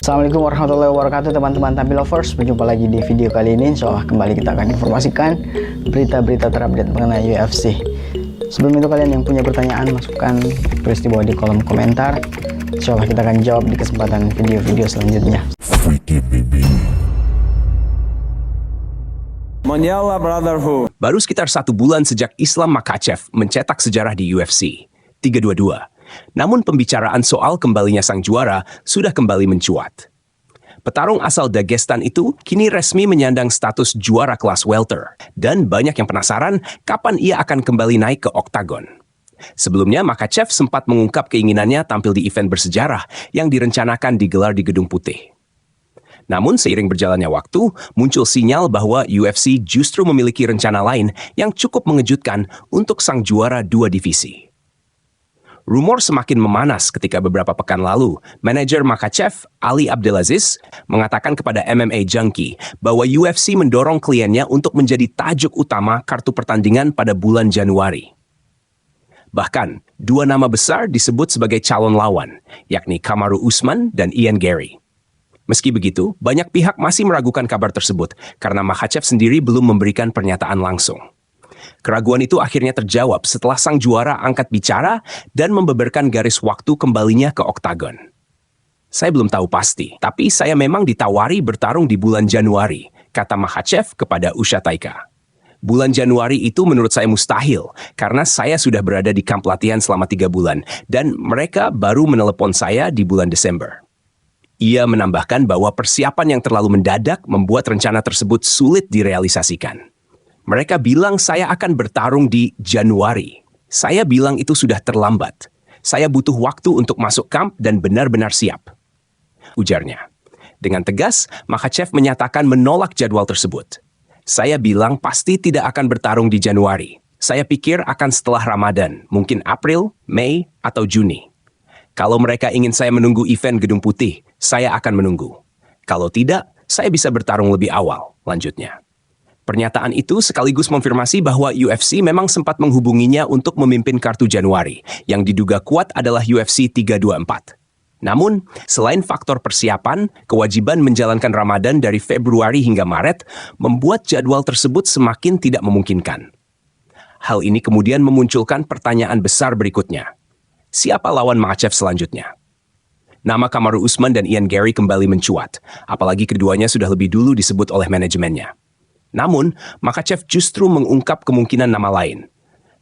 Assalamualaikum warahmatullahi wabarakatuh teman-teman Tampi Lovers. Berjumpa lagi di video kali ini. Insyaallah kembali kita akan informasikan berita-berita terupdate mengenai UFC. Sebelum itu kalian yang punya pertanyaan masukkan, tulis di bawah di kolom komentar. Insyaallah kita akan jawab di kesempatan video-video selanjutnya. Monyala Brotherhood. Baru sekitar 1 bulan sejak Islam Makhachev mencetak sejarah di UFC 322. Namun pembicaraan soal kembalinya sang juara sudah kembali mencuat. Petarung asal Dagestan itu kini resmi menyandang status juara kelas welter. Dan banyak yang penasaran kapan ia akan kembali naik ke oktagon. Sebelumnya Makhachev sempat mengungkap keinginannya tampil di event bersejarah yang direncanakan digelar di Gedung Putih. Namun seiring berjalannya waktu, muncul sinyal bahwa UFC justru memiliki rencana lain yang cukup mengejutkan untuk sang juara 2 divisi. Rumor semakin memanas ketika beberapa pekan lalu, manajer Makhachev, Ali Abdelaziz, mengatakan kepada MMA Junkie bahwa UFC mendorong kliennya untuk menjadi tajuk utama kartu pertandingan pada bulan Januari. Bahkan, 2 nama besar disebut sebagai calon lawan, yakni Kamaru Usman dan Ian Garry. Meski begitu, banyak pihak masih meragukan kabar tersebut karena Makhachev sendiri belum memberikan pernyataan langsung. Keraguan itu akhirnya terjawab setelah sang juara angkat bicara dan membeberkan garis waktu kembalinya ke oktagon. Saya belum tahu pasti, tapi saya memang ditawari bertarung di bulan Januari, kata Makhachev kepada Usha Taika. Bulan Januari itu menurut saya mustahil, karena saya sudah berada di kamp latihan selama 3 bulan, dan mereka baru menelepon saya di bulan Desember. Ia menambahkan bahwa persiapan yang terlalu mendadak membuat rencana tersebut sulit direalisasikan. Mereka bilang saya akan bertarung di Januari. Saya bilang itu sudah terlambat. Saya butuh waktu untuk masuk kamp dan benar-benar siap, ujarnya. Dengan tegas, Makhachev menyatakan menolak jadwal tersebut. Saya bilang pasti tidak akan bertarung di Januari. Saya pikir akan setelah Ramadan, mungkin April, Mei, atau Juni. Kalau mereka ingin saya menunggu event Gedung Putih, saya akan menunggu. Kalau tidak, saya bisa bertarung lebih awal, lanjutnya. Pernyataan itu sekaligus konfirmasi bahwa UFC memang sempat menghubunginya untuk memimpin kartu Januari, yang diduga kuat adalah UFC 324. Namun, selain faktor persiapan, kewajiban menjalankan Ramadan dari Februari hingga Maret membuat jadwal tersebut semakin tidak memungkinkan. Hal ini kemudian memunculkan pertanyaan besar berikutnya. Siapa lawan Makhachev selanjutnya? Nama Kamaru Usman dan Ian Garry kembali mencuat, apalagi keduanya sudah lebih dulu disebut oleh manajemennya. Namun, Makhachev justru mengungkap kemungkinan nama lain.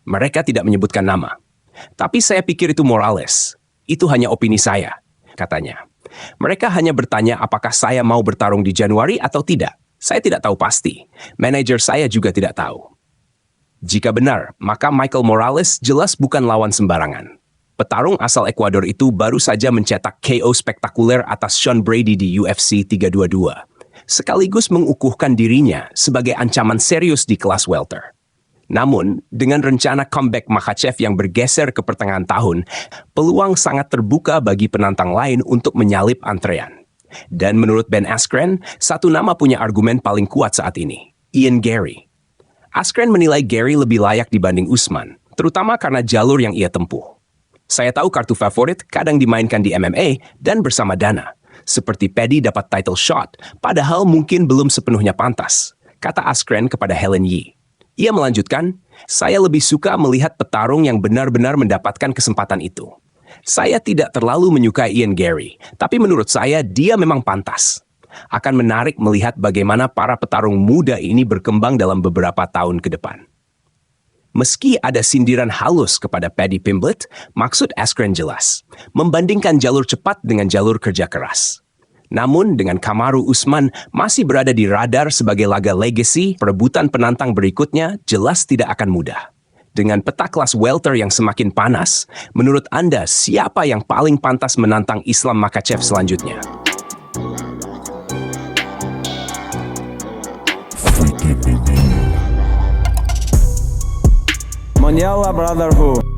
Mereka tidak menyebutkan nama. Tapi saya pikir itu Morales. Itu hanya opini saya, katanya. Mereka hanya bertanya apakah saya mau bertarung di Januari atau tidak. Saya tidak tahu pasti. Manajer saya juga tidak tahu. Jika benar, maka Michael Morales jelas bukan lawan sembarangan. Petarung asal Ekuador itu baru saja mencetak KO spektakuler atas Sean Brady di UFC 322. Sekaligus mengukuhkan dirinya sebagai ancaman serius di kelas welter. Namun, dengan rencana comeback Makhachev yang bergeser ke pertengahan tahun, peluang sangat terbuka bagi penantang lain untuk menyalip antrean. Dan menurut Ben Askren, satu nama punya argumen paling kuat saat ini, Ian Garry. Askren menilai Garry lebih layak dibanding Usman, terutama karena jalur yang ia tempuh. Saya tahu kartu favorit kadang dimainkan di MMA dan bersama Dana. Seperti Paddy dapat title shot, padahal mungkin belum sepenuhnya pantas, kata Askren kepada Helen Yee. Ia melanjutkan, saya lebih suka melihat petarung yang benar-benar mendapatkan kesempatan itu. Saya tidak terlalu menyukai Ian Garry, tapi menurut saya dia memang pantas. Akan menarik melihat bagaimana para petarung muda ini berkembang dalam beberapa tahun ke depan. Meski ada sindiran halus kepada Paddy Pimblett, maksud Askren jelas, membandingkan jalur cepat dengan jalur kerja keras. Namun dengan Kamaru Usman masih berada di radar sebagai laga legacy, perebutan penantang berikutnya jelas tidak akan mudah. Dengan peta kelas welter yang semakin panas, menurut Anda siapa yang paling pantas menantang Islam Makhachev selanjutnya? Monyala Brotherhood.